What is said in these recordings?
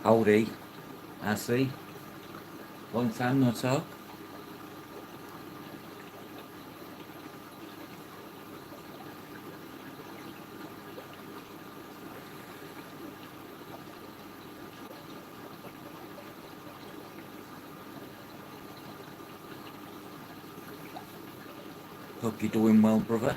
Howdy, I see. Long time no talk. Hope you're doing well, brother.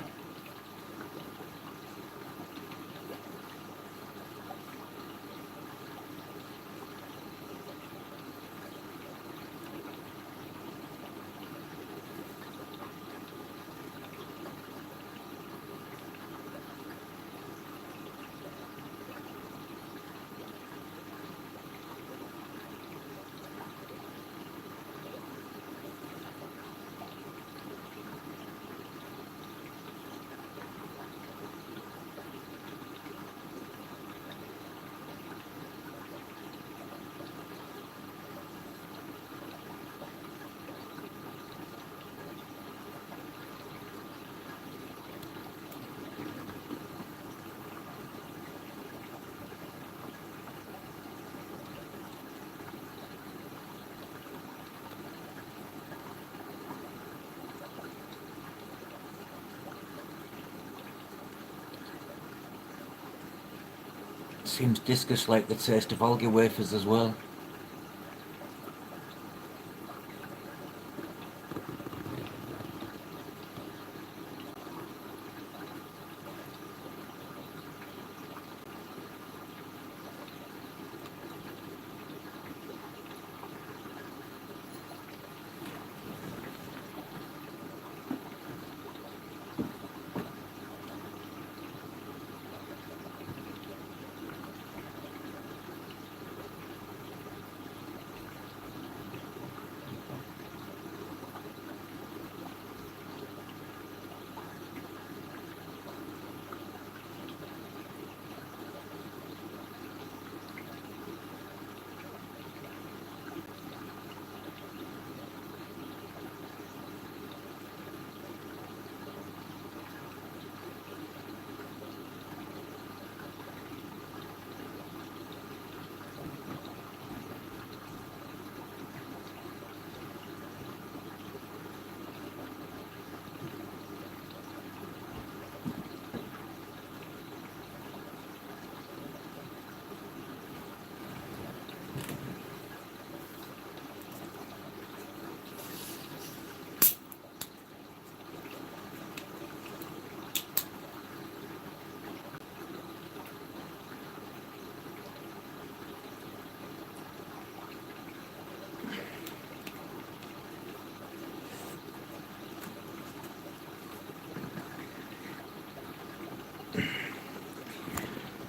Seems Discus like the taste of algae wafers as well.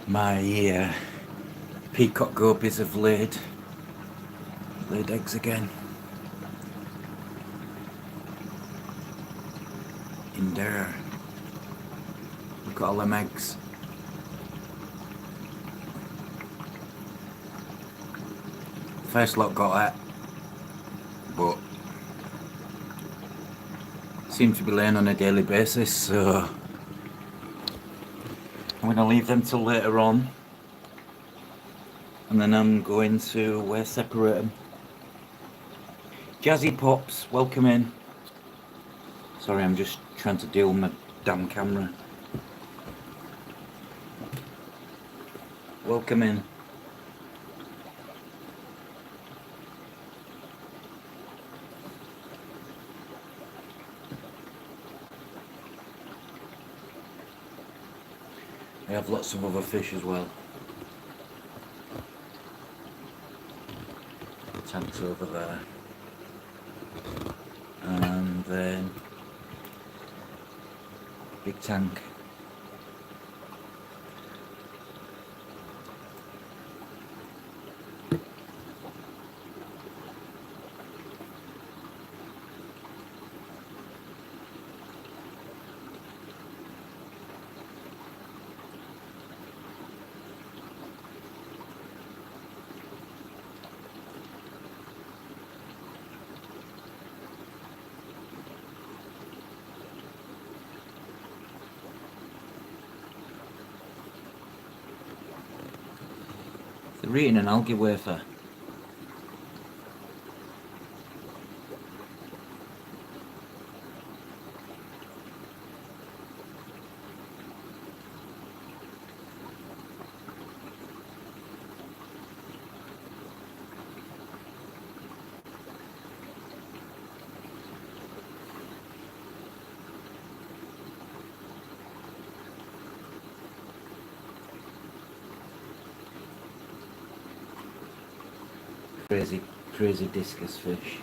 My peacock gobies have laid eggs again in there. Look at all them eggs. First lot got it, but seem to be laying on a daily basis, so I'm going to leave them till later on, and then I'm going to separate them. Jazzy Pops, welcome in. Sorry, I'm just trying to deal with my damn camera. Welcome in. I have lots of other fish as well. The tank's over there. And then big tank. They're eating an algae wafer. Crazy discus fish.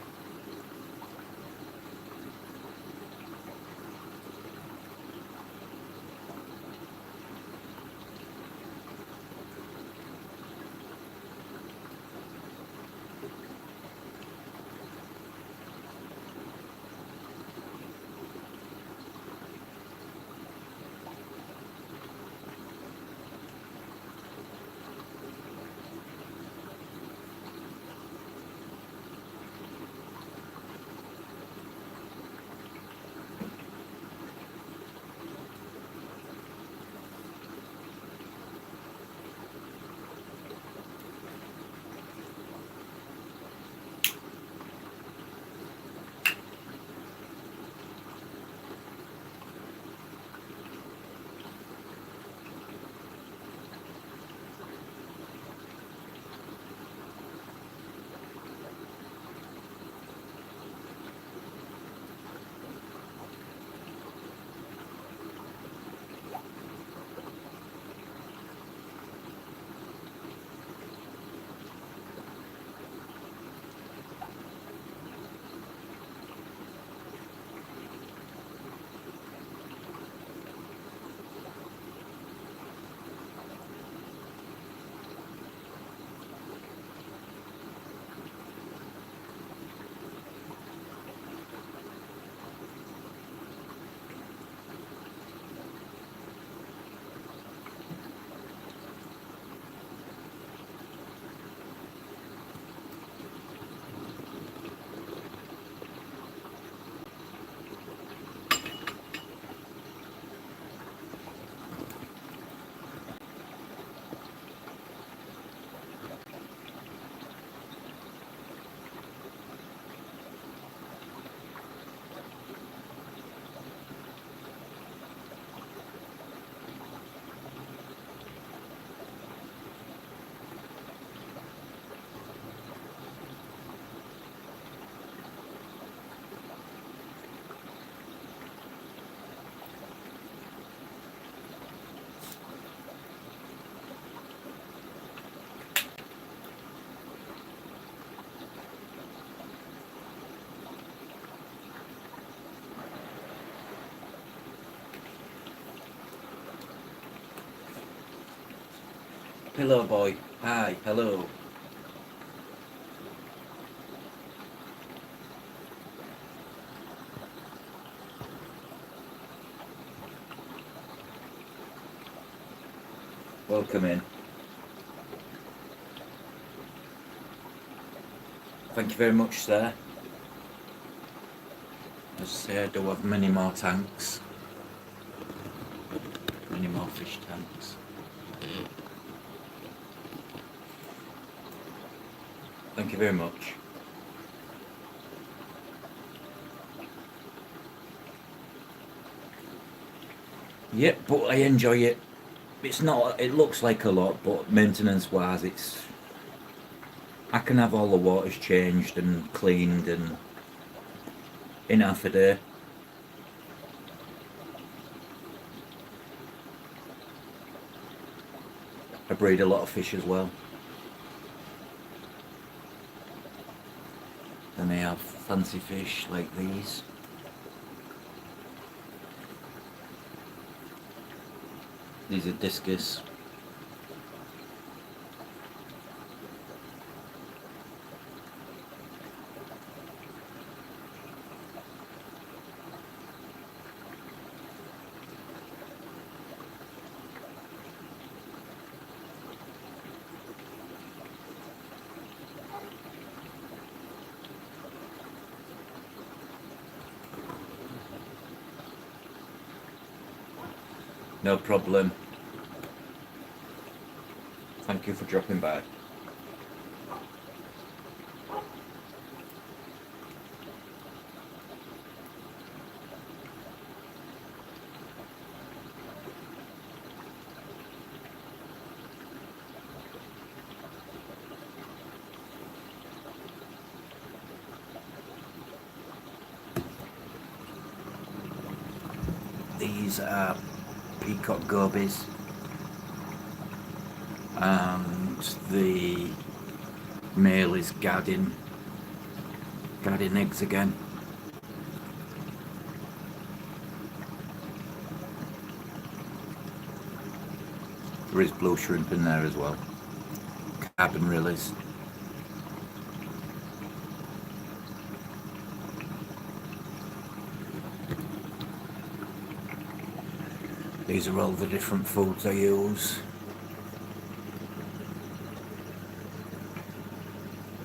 Pillow boy. Hi, hello. Welcome in. Thank you very much, sir. As I say, I do have many more tanks. Many more fish tanks. Thank you very much. Yep, but I enjoy it. It's not, it looks like a lot, but maintenance wise, I can have all the waters changed and cleaned and in half a day. I breed a lot of fish as well. Then I have fancy fish like these. These are discus. No problem. Thank you for dropping by. These are peacock gobies, and the male is guarding eggs again. There is blue shrimp in there as well. Carbon release. These are all the different foods I use.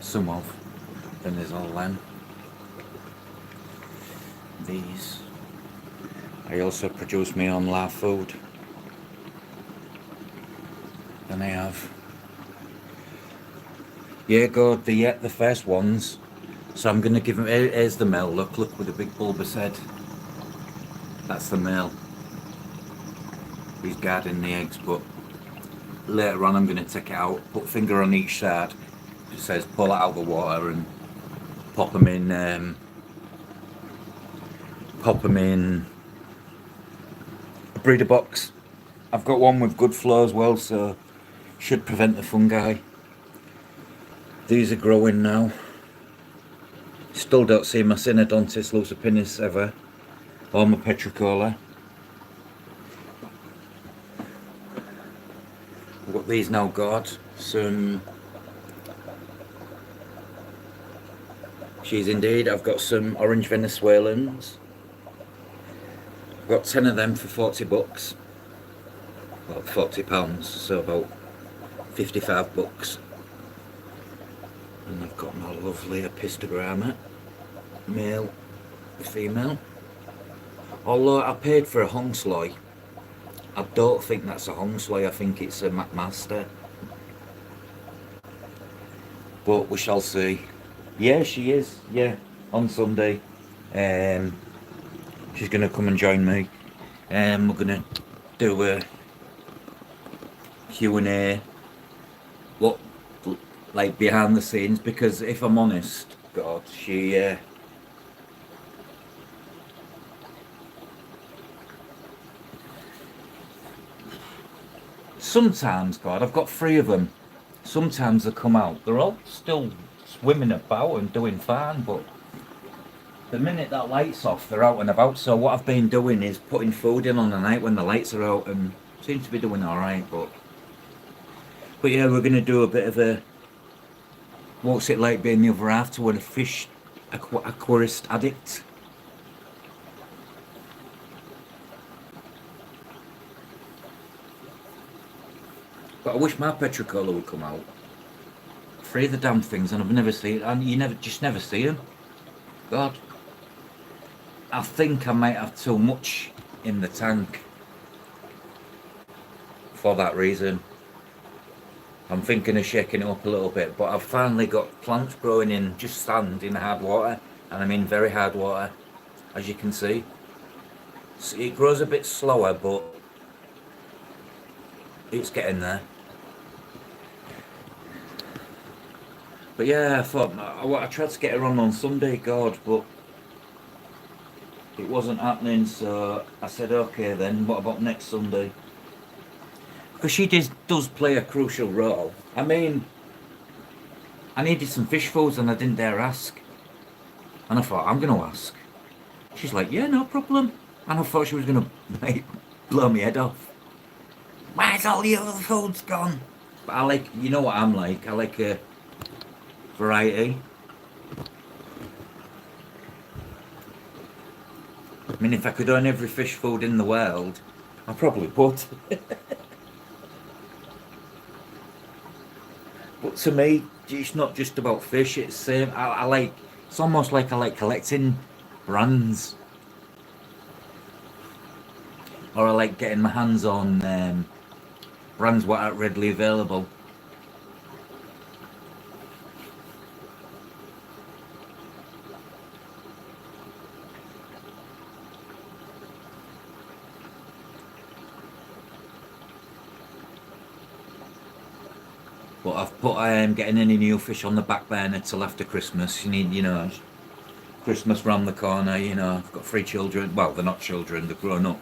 Some of. Then there's all them. These. I also produce my own live food. Then I have. Yeah, good. The first ones. So I'm gonna give them. Here's the male. Look with the big bulbous head. That's the male. He's guarding the eggs, but later on I'm going to take it out, put finger on each side. It says pull it out of the water and pop them in a breeder box. I've got one with good flow as well, so should prevent the fungi. These are growing now. Still don't see my Synodontis lucipinis ever, or my Petricola. I've got these now got some. She's indeed. I've got some orange Venezuelans. I've got 10 of them for 40 bucks. About £40, so about 55 bucks. And I've got my lovely Epistogramma, male, female. Although I paid for a Hongsley, I don't think that's a Hongsley, I think it's a McMaster. But we shall see. Yeah, she is, yeah, on Sunday. She's going to come and join me. We're going to do a Q&A, what, like behind the scenes, because if I'm honest, God, she... Sometimes, God, I've got 3 of them. Sometimes they come out. They're all still swimming about and doing fine, but the minute that light's off, they're out and about. So what I've been doing is putting food in on the night when the lights are out, and seems to be doing alright, but But yeah, we're going to do a bit of a what's it like being the other half to a fish aquarist addict. But I wish my petricola would come out. Free the damn things, and I've never seen, and you never see them. God, I think I might have too much in the tank for that reason. I'm thinking of shaking it up a little bit, but I've finally got plants growing in just sand in hard water, and I'm in very hard water, as you can see. So it grows a bit slower, but it's getting there. But yeah, I thought I tried to get her on Sunday, God, but it wasn't happening. So I said, okay, then what about next Sunday? Because she does play a crucial role. I mean, I needed some fish foods and I didn't dare ask. And I thought, I'm going to ask. She's like, yeah, no problem. And I thought she was going to blow my head off. Where's all the other foods gone? But I like, you know what I'm like. I like a variety. I mean, if I could own every fish food in the world, I probably would. But to me, it's not just about fish. It's same. I like. It's almost like I like collecting brands, or I like getting my hands on brands what aren't readily available. But I've put getting any new fish on the back burner till after Christmas. You need, Christmas round the corner. I've got 3 children. Well, they're not children; they're grown up,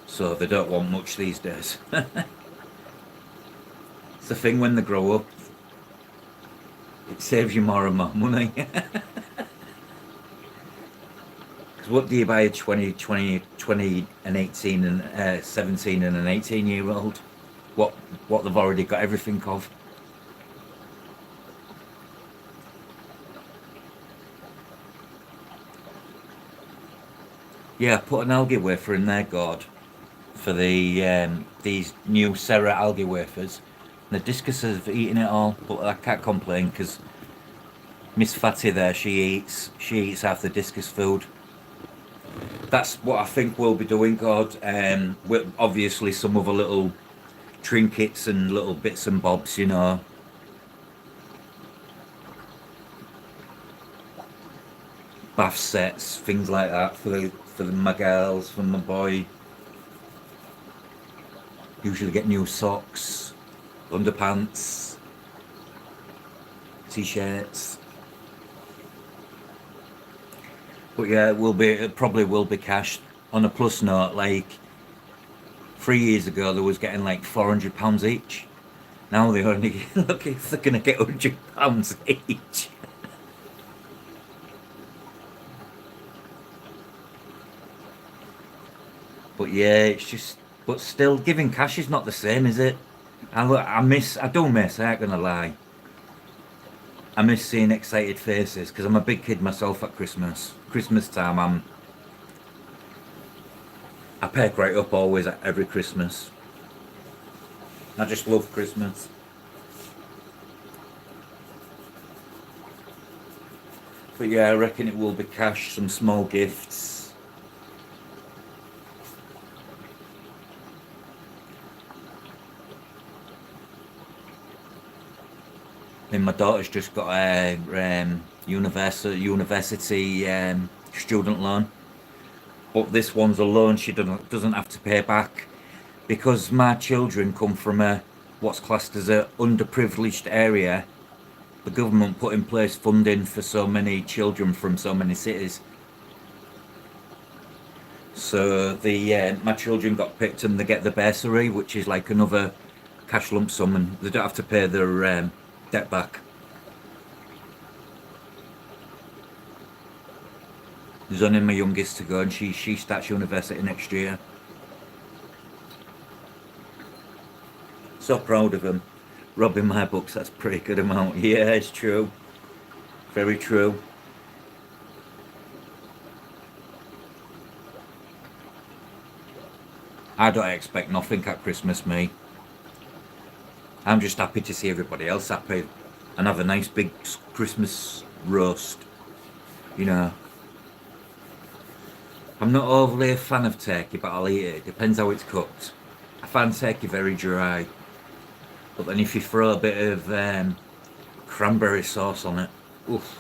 so they don't want much these days. It's the thing when they grow up, it saves you more and more money. Because what do you buy a 20 an 18 and 17 and an 18-year-old? What they've already got everything of. Yeah, put an algae wafer in there, God, for these new Serra algae wafers. The discus have eaten it all, but I can't complain because Miss Fatty there, she eats half the discus food. That's what I think we'll be doing, God. With obviously some other little trinkets and little bits and bobs. Bath sets, things like that for my girls, for my boy. Usually get new socks, underpants, t-shirts. But yeah, it probably will be cashed. On a plus note, like 3 years ago, they was getting like £400 each. Now they only look if they're gonna get £100 each. But yeah, it's just. But still, giving cash is not the same, is it? I do miss. I ain't gonna lie. I miss seeing excited faces because I'm a big kid myself at Christmas. Christmas time, I perk right up always at every Christmas. I just love Christmas. But yeah, I reckon it will be cash, some small gifts. And my daughter's just got a university student loan, but this one's a loan she doesn't have to pay back because my children come from a what's classed as a underprivileged area. The government put in place funding for so many children from so many cities. So my children got picked and they get the bursary, which is like another cash lump sum, and they don't have to pay their debt back. There's only my youngest to go, and she starts university next year. So proud of him. Robbing my books, that's a pretty good amount. Yeah, it's true. Very true. I don't expect nothing at Christmas, me. I'm just happy to see everybody else happy and have a nice big Christmas roast. You know, I'm not overly a fan of turkey, but I'll eat it. It depends how it's cooked. I find turkey very dry, but then if you throw a bit of cranberry sauce on it, oof.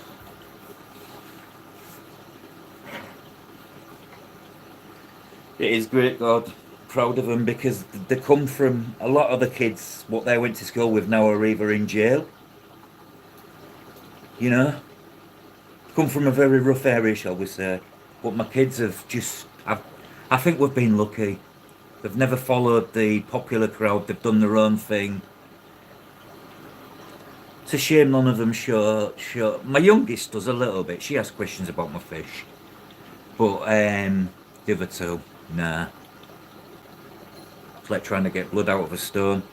It is great, God. Proud of them because they come from a lot of the kids. What they went to school with now are either in jail. You know, come from a very rough area, shall we say. But my kids have just. I think we've been lucky. They've never followed the popular crowd. They've done their own thing. It's a shame none of them show. My youngest does a little bit. She asks questions about my fish, but the other two, nah. It's like trying to get blood out of a stone.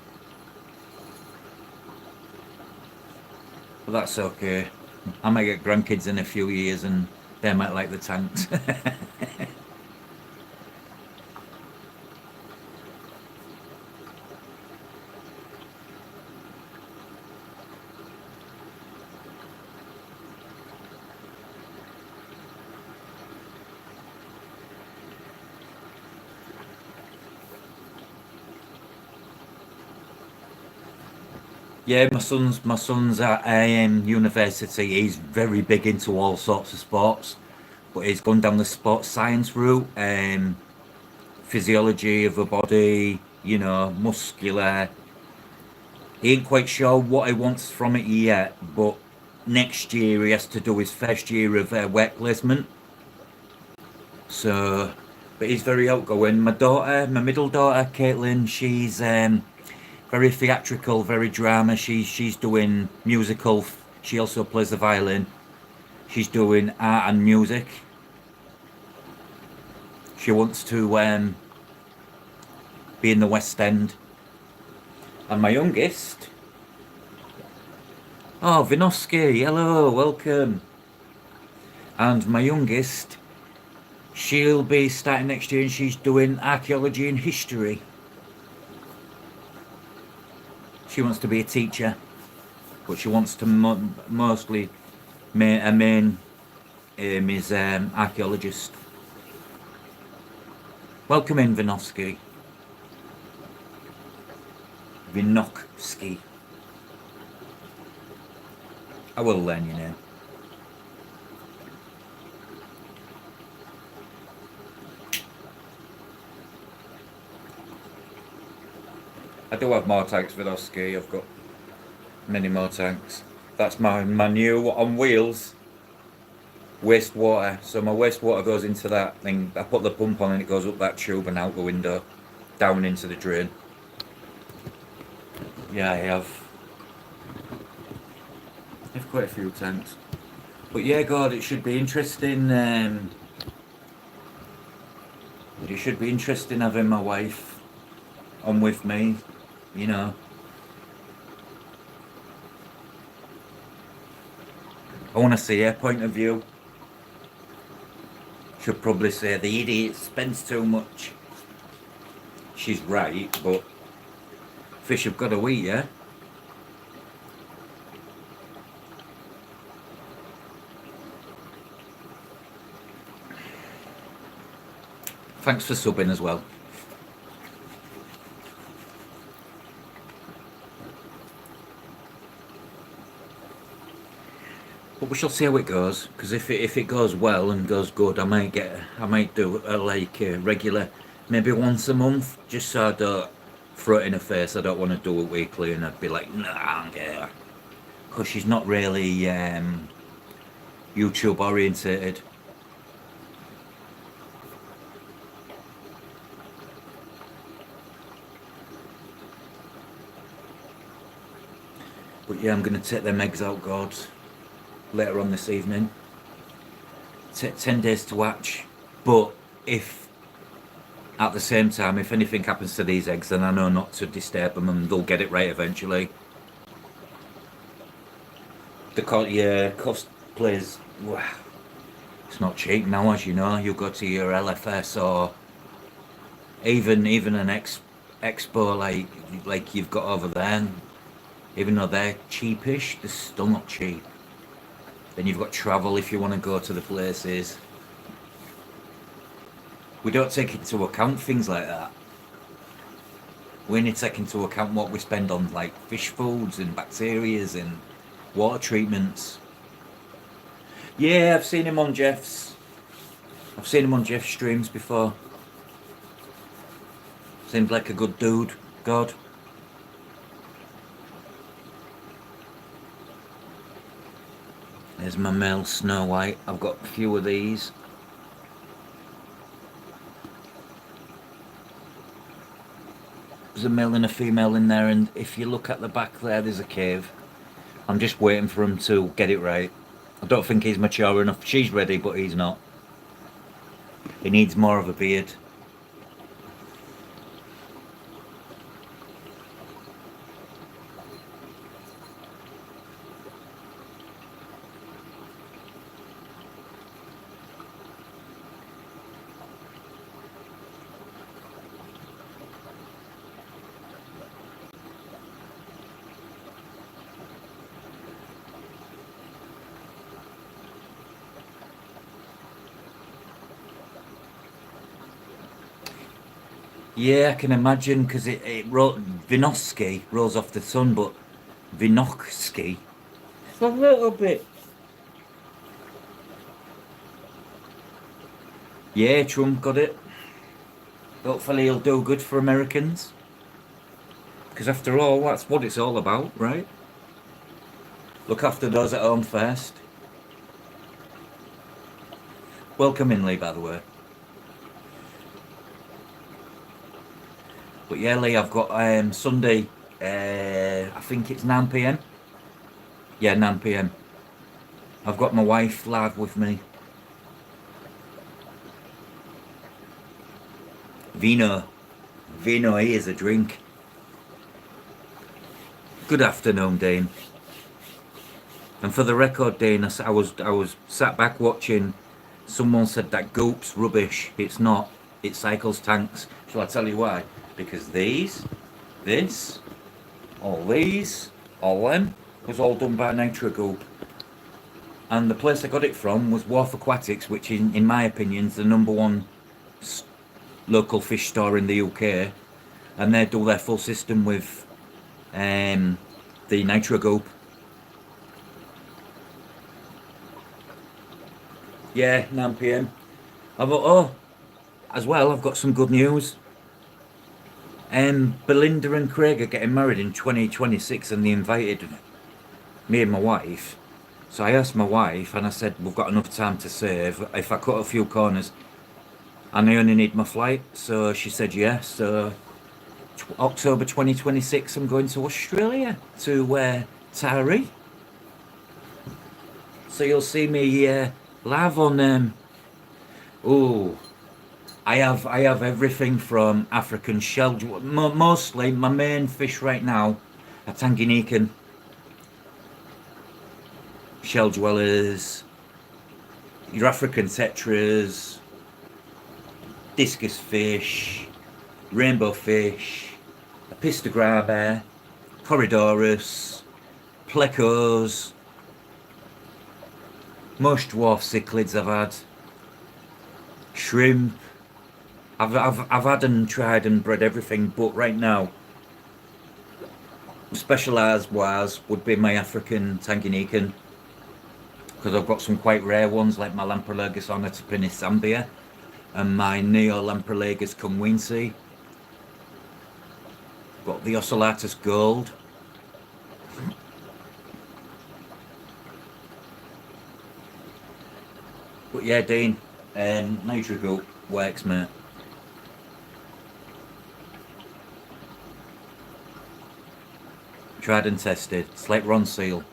But that's okay. I might get grandkids in a few years and they might like the tanks. Yeah, my son's at university. He's very big into all sorts of sports, but he's gone down the sports science route, physiology of the body, muscular. He ain't quite sure what he wants from it yet, but next year he has to do his first year of work placement. So, but he's very outgoing. My middle daughter, Caitlin, she's very theatrical, very drama. She's doing musical. She also plays the violin. She's doing art and music. She wants to be in the West End. And my youngest, oh Vinoski, hello, welcome. And my youngest, she'll be starting next year, and she's doing archaeology and history. She wants to be a teacher, but she wants to mostly her main aim is archaeologist. Welcome in, Vinovsky. Vinokski. I will learn your name. I do have more tanks, Vinovsky. I've got many more tanks. That's my new on wheels wastewater. So my wastewater goes into that thing. I put the pump on and it goes up that tube and out the window, down into the drain. Yeah, I have quite a few tanks. But yeah, God, it should be interesting. It should be interesting having my wife on with me, you know. I want to see her point of view. She'll probably say the idiot spends too much. She's right, but fish have got to eat, yeah? Thanks for subbing as well. But we shall see how it goes, because if it goes well and goes good, I might do a regular, maybe once a month, just so I don't throw it in her face. I don't want to do it weekly, and I'd be like, nah, I don't care, because she's not really YouTube orientated. But yeah, I'm going to take them eggs out, God, later on this evening. Take 10 days to hatch. But if, at the same time, if anything happens to these eggs, then I know not to disturb them and they'll get it right eventually. Cosplays. Wow, it's not cheap now, as you know. You go to your LFS or even an expo like you've got over there. Even though they're cheapish, they're still not cheap. Then you've got travel if you want to go to the places. We don't take into account things like that. We only take into account what we spend on like fish foods and bacterias and water treatments. Yeah, I've seen him on Jeff's. I've seen him on Jeff's streams before. Seems like a good dude. God. There's my male Snow White. I've got a few of these. There's a male and a female in there, and if you look at the back there, there's a cave. I'm just waiting for him to get it right. I don't think he's mature enough. She's ready, but he's not. He needs more of a beard. Yeah, I can imagine because Vinovsky rolls off the tongue, but Vinoksky. It's a little bit. Yeah, Trump got it. Hopefully he'll do good for Americans. Because after all, that's what it's all about, right? Look after those at home first. Welcome in, Lee, by the way. But yeah, Lee, I've got Sunday, I think it's 9 p.m. Yeah, 9 p.m. I've got my wife live with me. Vino. Vino is a drink. Good afternoon, Dane. And for the record, Dane, I was sat back watching. Someone said that goop's rubbish. It's not. It cycles tanks. Shall I tell you why? Because this, all these, all them, was all done by Nitro Goop. And the place I got it from was Wharf Aquatics, which in my opinion is the #1 local fish store in the UK. And they do their full system with the Nitro Goop. Yeah, 9 p.m. I thought, oh, as well, I've got some good news. Belinda and Craig are getting married in 2026 and they invited me and my wife. So I asked my wife and I said, we've got enough time to save. If I cut a few corners and I only need my flight. So she said yes. So October 2026, I'm going to Australia to Taree. So you'll see me live on. Oh, I have everything from African shell. Mostly my main fish right now are Tanganykan shell dwellers, your African tetras, discus fish, rainbow fish, Apistograbe, Corridorus, plecos, most dwarf cichlids I've had, shrimp. I've had and tried and bred everything, but right now, specialised wise would be my African Tanganykan, because I've got some quite rare ones like my Lamprolagus ornitopinnis Zambia and my Neo Lamprolagus cumwinsi. Got the Ocellatus Gold. But yeah, Dean, Nitro Goop works, mate. Tried and tested. It's like Ron Seal.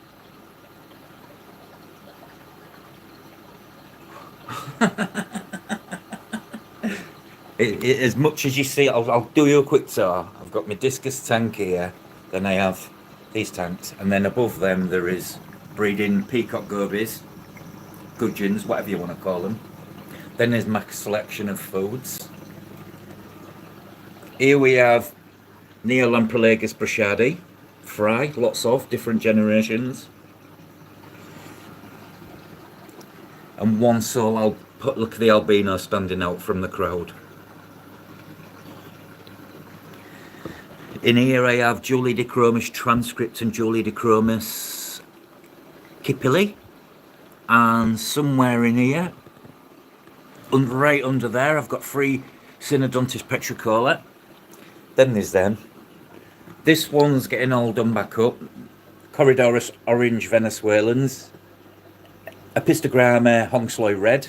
As much as you see, I'll do you a quick tour. I've got my discus tank here, then I have these tanks, and then above them there is breeding peacock gobies, gudgeons, whatever you want to call them. Then there's my selection of foods. Here we have Neolamprolagus brachadi, fry, lots of different generations. And one soul, look at the albino standing out from the crowd. In here I have Julie Dichromis transcript and Julie Dichromis kipili. And somewhere in here, right under there, I've got 3 Synodontis petricola. Then there's them. This one's getting all done back up. Corridorus orange Venezuelans. Epistogramma Hongsloy red.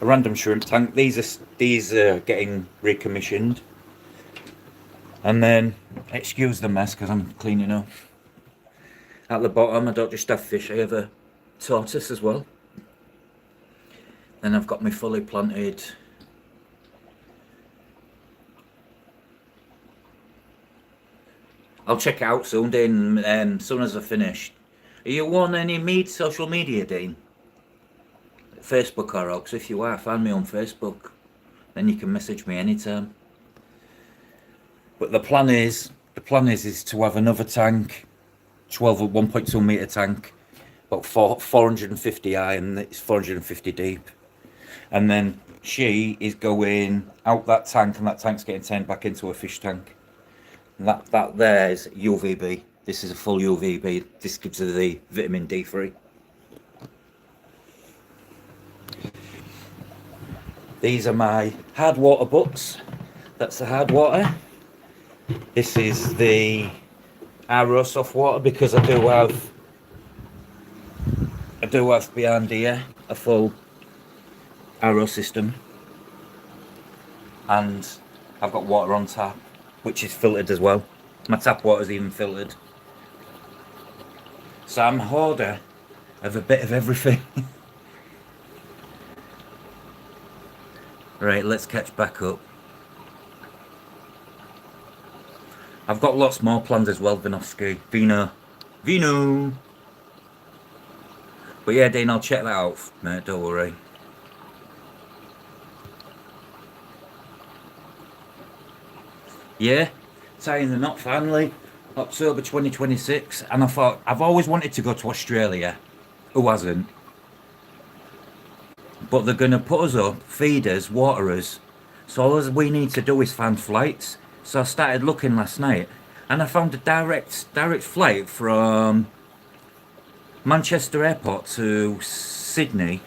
A random shrimp tank. These are getting recommissioned. And then, excuse the mess because I'm cleaning up. At the bottom, I don't just have fish, I have a tortoise as well. Then I've got my fully planted I'll check it out soon, Dean, as soon as I finish. Are you on any social media, Dean? Facebook or Ox? If you are, find me on Facebook. Then you can message me anytime. But the plan is to have another tank, 1.2 metre tank, about 450 high and it's 450 deep. And then she is going out that tank and that tank's getting turned back into a fish tank. And that there is UVB. This is a full UVB. This gives her the vitamin D3. These are my hard water books. That's the hard water. This is the RO soft water because I do have behind here a full RO system. And I've got water on tap, which is filtered as well. My tap water is even filtered. So I'm a hoarder of a bit of everything. Right, let's catch back up. I've got lots more plans as well, Vinovsky. Vino. But yeah, Dean, I'll check that out, mate, don't worry. Yeah, tying the knot finally, October 2026. And I thought, I've always wanted to go to Australia. Who hasn't? But they're going to put us up, feed us, water us. So all we need to do is find flights. So I started looking last night and I found a direct flight from Manchester Airport to Sydney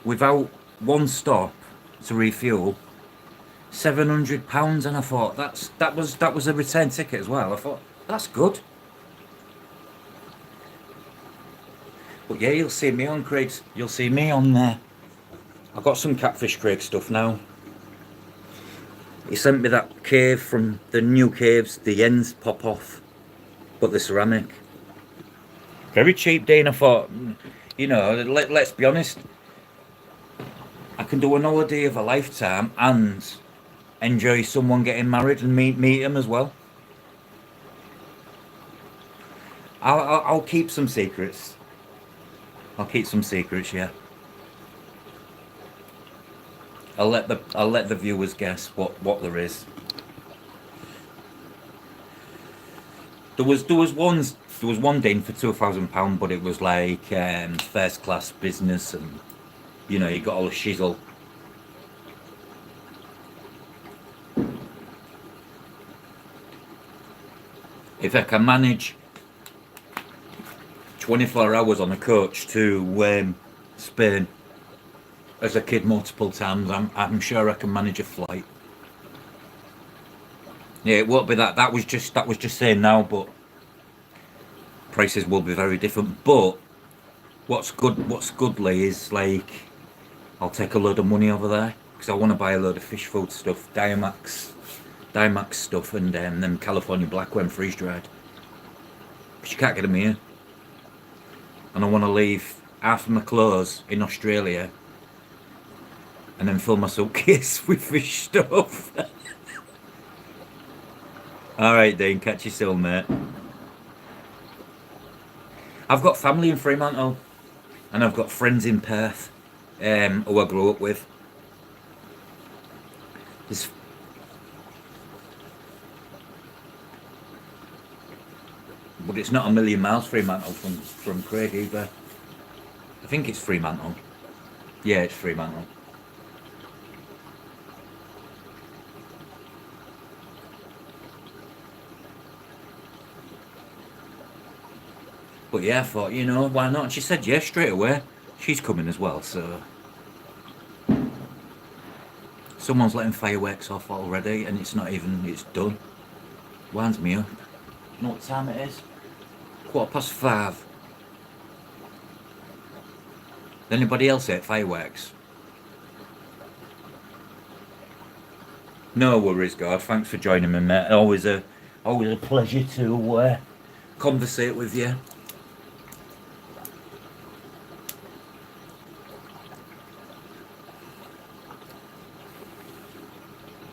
without one stop to refuel. £700, and I thought that was a return ticket as well. I thought that's good. But yeah, you'll see me on Craig's. You'll see me on there. I've got some Catfish Craig stuff now. He sent me that cave from the new caves. The ends pop off, but the ceramic. Very cheap, Dean. I thought, you know, let's be honest. I can do an holiday of a lifetime and enjoy someone getting married and meet him as well. I'll keep some secrets. I'll keep some secrets, yeah. I'll let the viewers guess what there is. There was one Dean for £2,000, but it was like first class business, and you know, you got all the shizzle. If I can manage 24 hours on a coach to Spain as a kid multiple times, I'm sure I can manage a flight. Yeah, it won't be that. That was just saying now, but prices will be very different. But what's goodly is, like, I'll take a load of money over there because I want to buy a load of fish food stuff, Dimax stuff, and them California black when freeze dried. Because you can't get them here. And I want to leave half of my clothes in Australia and then fill my suitcase with fish stuff. Alright, Dean, catch you soon, mate. I've got family in Fremantle, and I've got friends in Perth, who I grew up with. There's, but it's not a million miles Fremantle from Craig either. I think it's Fremantle. Yeah, it's Fremantle. But yeah, I thought, why not? And she said yes straight away. She's coming as well, so someone's letting fireworks off already, and it's done. Winds me up. You know what time it is? 5:15. Anybody else hate fireworks? No worries, God. Thanks for joining me, mate. Always a pleasure to conversate with you.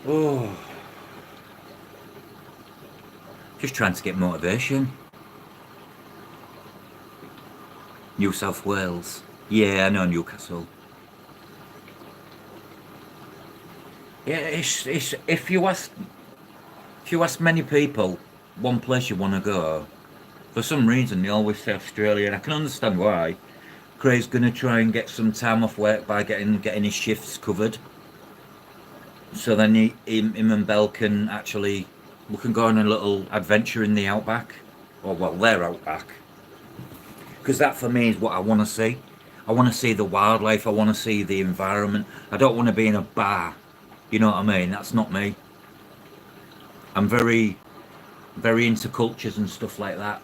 Oh, just trying to get motivation. New South Wales. Yeah, I know Newcastle. Yeah, it's if you ask many people one place you want to go, for some reason they always say Australia, and I can understand why. Craig's gonna try and get some time off work by getting his shifts covered. So then him and Belle can actually we can go on a little adventure in the outback, or well, their outback, because that for me is what I want to see. I want to see the wildlife. I want to see the environment. I don't want to be in a bar. You know what I mean? That's not me. I'm very into cultures and stuff like that.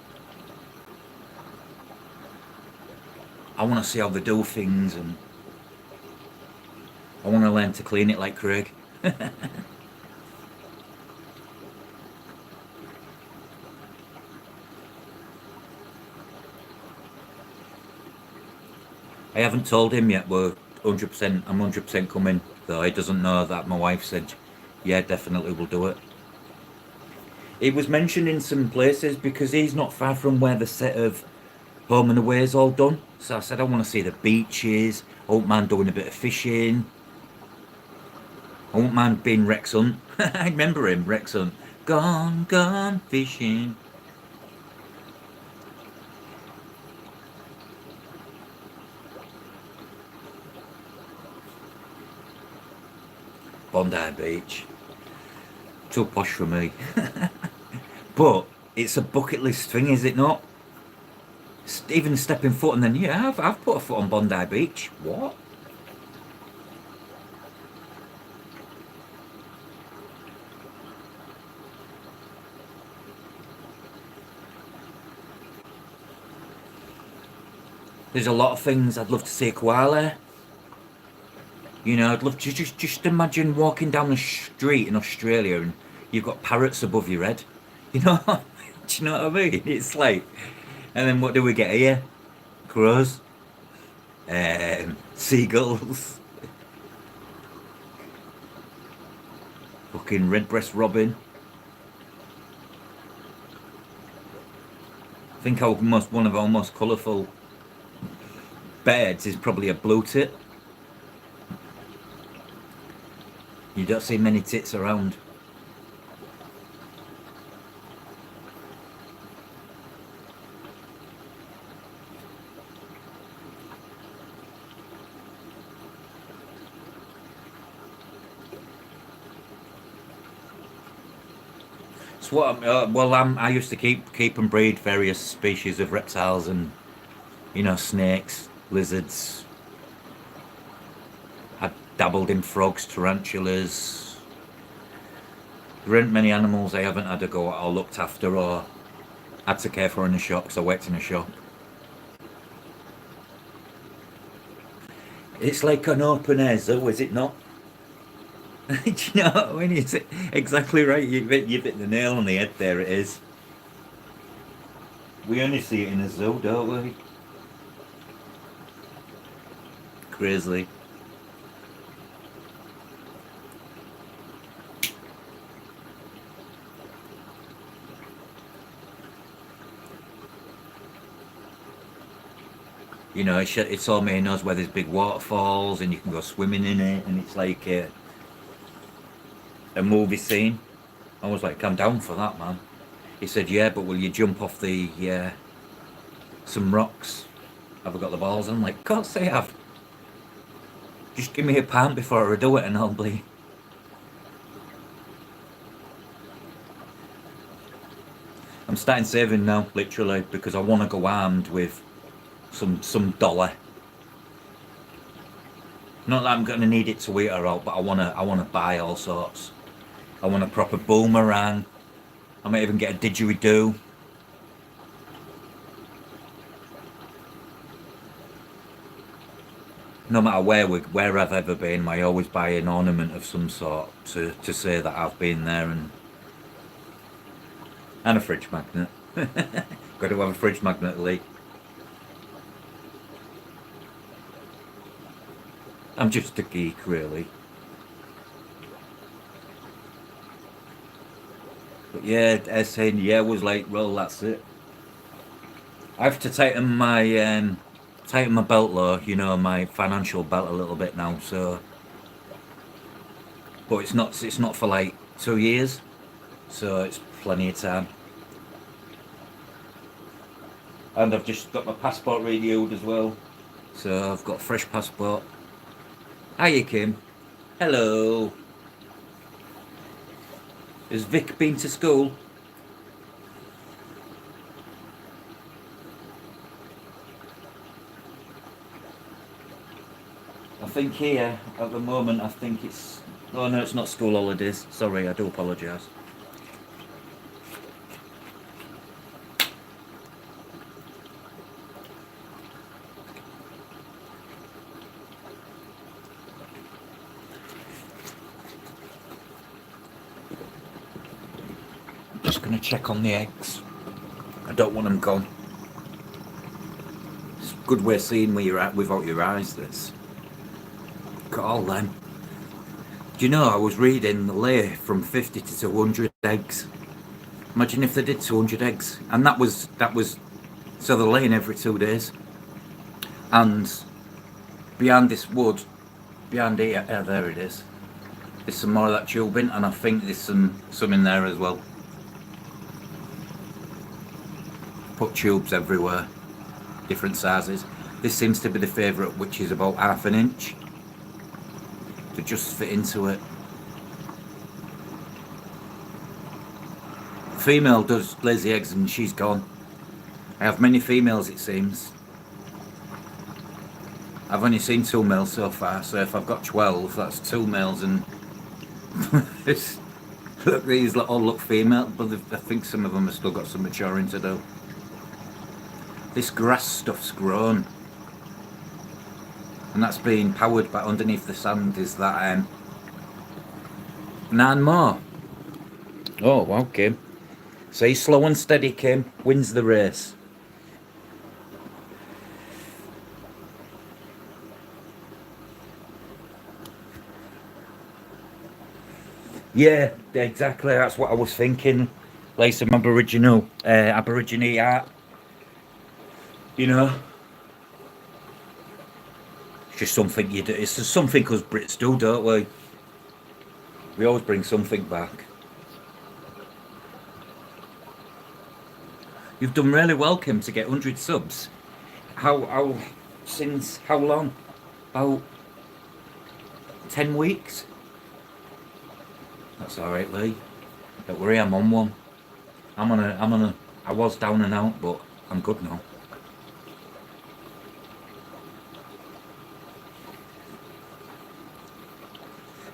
I want to see how they do things, and I want to learn to clean it like Craig. I haven't told him yet. We're 100%. I'm 100% coming. Though he doesn't know that my wife said, "Yeah, definitely we'll do it." It was mentioned in some places because he's not far from where the set of Home and Away is all done. So I said I want to see the beaches. I won't mind doing a bit of fishing. I won't mind being Rex Hunt. I remember him, Rex Hunt. Gone fishing. Bondi Beach. Too posh for me. But it's a bucket list thing, is it not? Even stepping foot and then, yeah, I've put a foot on Bondi Beach. What? There's a lot of things I'd love to see a koala. I'd love to just imagine walking down the street in Australia and you've got parrots above your head. You know, do you know what I mean? It's like, and then what do we get here? Crows, seagulls, fucking red-breast robin. I think one of our most colourful birds is probably a blue tit. You don't see many tits around. So I used to keep and breed various species of reptiles and snakes, lizards. I dabbled in frogs, tarantulas. There aren't many animals I haven't had to go or looked after or had to care for in a shop because I worked in a shop. It's like an open air zoo, is it not? Do you know what I mean? It's exactly right. You've hit the nail on the head. There it is. We only see it in a zoo, don't we? Crazy. You know, it's all me knows where there's big waterfalls and you can go swimming in it, and it's like a movie scene. I was like, I'm down for that, man. He said, yeah, but will you jump off the some rocks? Have I got the balls? I'm like, God say have. Just give me a pound before I do it, and I'll be. I'm starting saving now, literally, because I want to go armed with some dollar. Not that I'm going to need it to eat her out, but I wanna buy all sorts. I want a proper boomerang. I might even get a didgeridoo. No matter where I've ever been, I always buy an ornament of some sort to say that I've been there, and a fridge magnet. Got to have a fridge magnet, Lee. I'm just a geek, really. But yeah, saying yeah was like, well, that's it. I have to tighten my belt low, you know, my financial belt a little bit now. So, but it's not for like 2 years, so it's plenty of time. And I've just got my passport renewed as well, so I've got a fresh passport. Hiya, Kim. Hello. Has Vic been to school? I think here at the moment, I think it's. Oh no, it's not school holidays. Sorry, I do apologise. Just gonna check on the eggs. I don't want them gone. It's a good way of seeing where you're at without your eyes. This. Look at all them. Do you know I was reading the lay from 50 to 200 eggs. Imagine if they did 200 eggs, and that was so they're laying every 2 days. And behind this wood, behind here, there it is. There's some more of that tubing, and I think there's some in there as well. Put tubes everywhere, different sizes. This seems to be the favourite, which is about half an inch to just fit into it. Female does lays the eggs and she's gone. I have many females, it seems. I've only seen 2 males so far, so if I've got 12, that's 2 males and look, these all look female, but I think some of them have still got some maturing to do. This grass stuff's grown, and that's being powered by underneath the sand is that 9 more. Oh wow, Kim. Say slow and steady, Kim. Wins the race. Yeah, exactly. That's what I was thinking. Like some Aborigine art. You know, it's just something you do. It's just something us Brits do, don't we? We always bring something back. You've done really well, Kim, to get 100 subs. How since how long? About 10 weeks. That's all right, Lee. Don't worry, I'm on one. I was down and out, but I'm good now.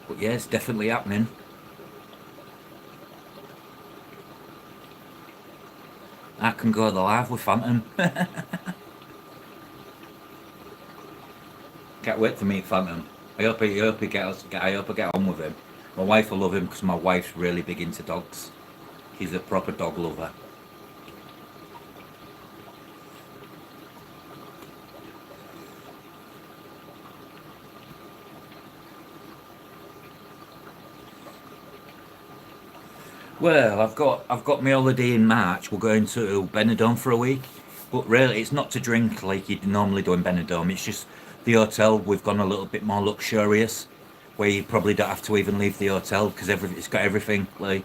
But yeah, it's definitely happening. I can go the live with Phantom. Can't wait to meet Phantom. I hope I get on with him. My wife will love him because my wife's really big into dogs. She's a proper dog lover. Well, I've got my holiday in March. We're going to Benidorm for a week. But really, it's not to drink like you'd normally do in Benidorm. It's just the hotel. We've gone a little bit more luxurious, where you probably don't have to even leave the hotel because it's got everything. Like,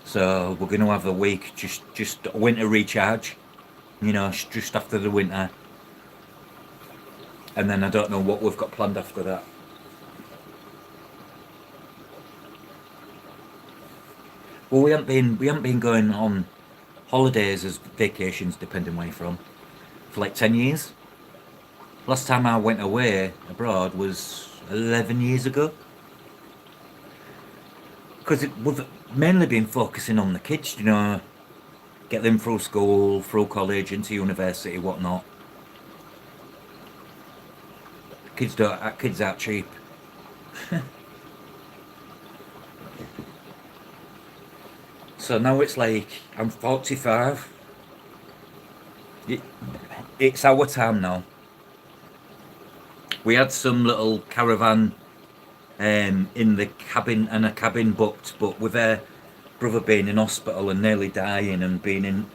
so we're going to have a week just a winter recharge. You know, just after the winter, and then I don't know what we've got planned after that. Well, we haven't been going on holidays as vacations, depending where you're from, for like 10 years. Last time I went away abroad was 11 years ago. Because we've mainly been focusing on the kids, you know, get them through school, through college, into university, whatnot. Kids aren't cheap. So now it's like I'm 45. It, it's our time now. We had some little caravan in the cabin and a cabin booked, but with her brother being in hospital and nearly dying and being in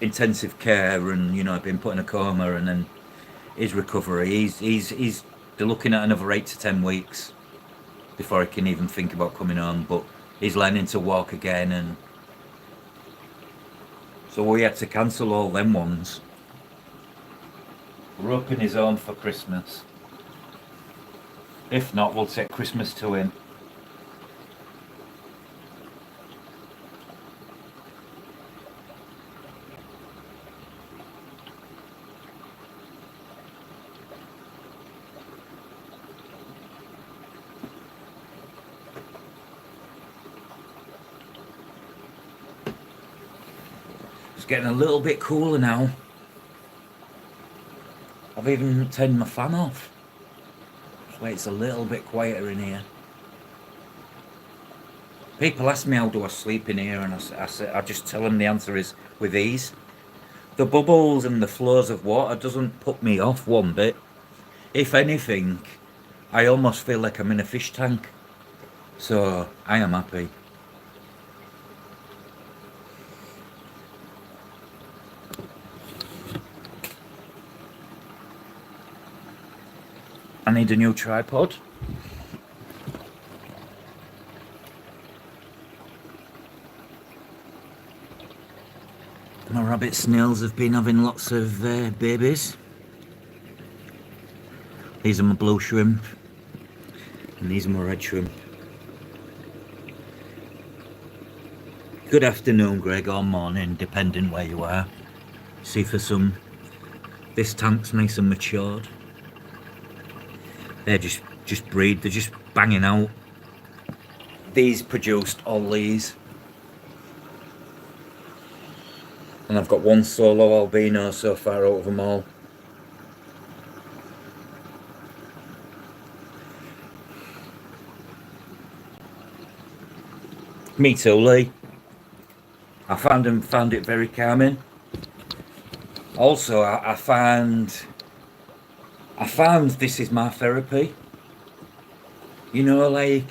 intensive care and being put in a coma and then his recovery, he's they're looking at another 8 to 10 weeks before he can even think about coming home. But he's learning to walk again, and so we had to cancel all them ones. We're hoping he's home for Christmas. If not, we'll take Christmas to him. It's getting a little bit cooler now. I've even turned my fan off. So it's a little bit quieter in here. People ask me how do I sleep in here, and I just tell them the answer is with ease. The bubbles and the flows of water doesn't put me off one bit. If anything, I almost feel like I'm in a fish tank. So I am happy. I need a new tripod. My rabbit snails have been having lots of babies. These are my blue shrimp, and these are my red shrimp. Good afternoon, Greg, or morning, depending where you are. See for some. This tank's nice and matured. They're just breed. They're just banging out. These produced all these. And I've got one solo albino so far out of them all. Me too, Lee. I found it very calming. Also, I found this is my therapy. You know, like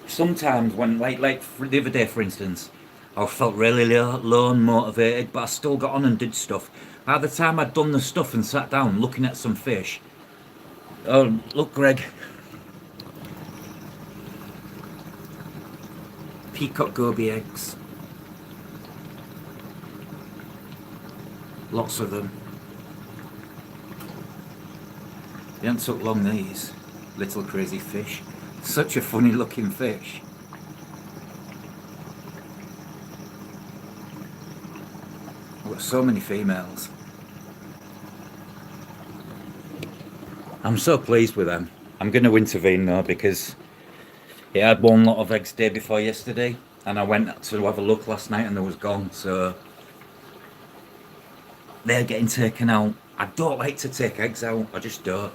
sometimes when like for the other day, for instance, I felt really low and motivated, but I still got on and did stuff. By the time I'd done the stuff and sat down looking at some fish, oh look, Greg, peacock goby eggs, lots of them. They haven't took long, these little crazy fish. Such a funny looking fish. I've got so many females. I'm so pleased with them. I'm going to intervene though, because it had one lot of eggs day before yesterday, and I went to have a look last night and they was gone, so they're getting taken out. I don't like to take eggs out, I just don't.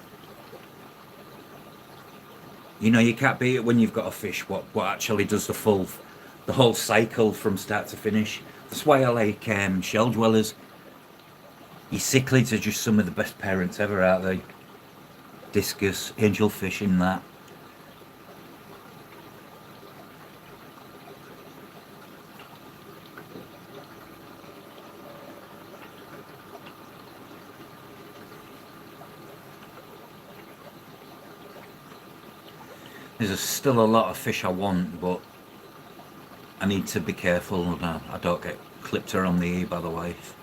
You know, you can't beat it when you've got a fish what actually does the whole cycle from start to finish. That's why I like shell dwellers. Your cichlids are just some of the best parents ever, aren't they? Discus, angelfish in that. There's still a lot of fish I want, but I need to be careful that I don't get clipped around the ear by the wave.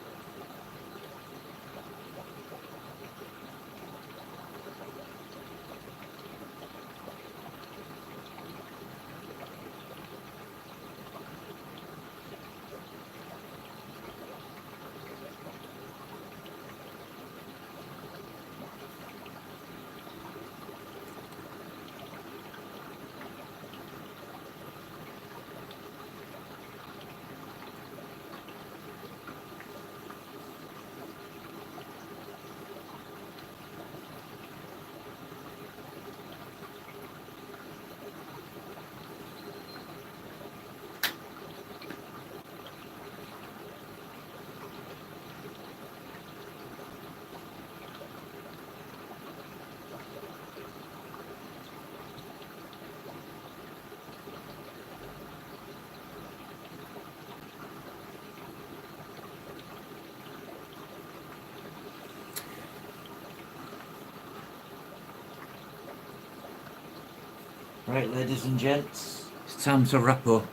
Right, ladies and gents, it's time to wrap up.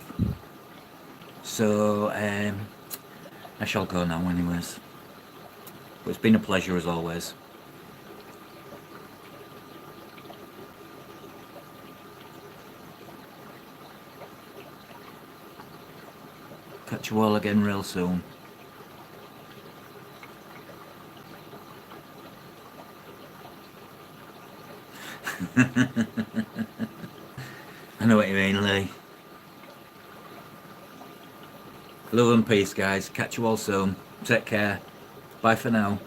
So, I shall go now anyways. But it's been a pleasure as always. Catch you all again real soon. I know what you mean, Lee. Love and peace, guys. Catch you all soon. Take care. Bye for now.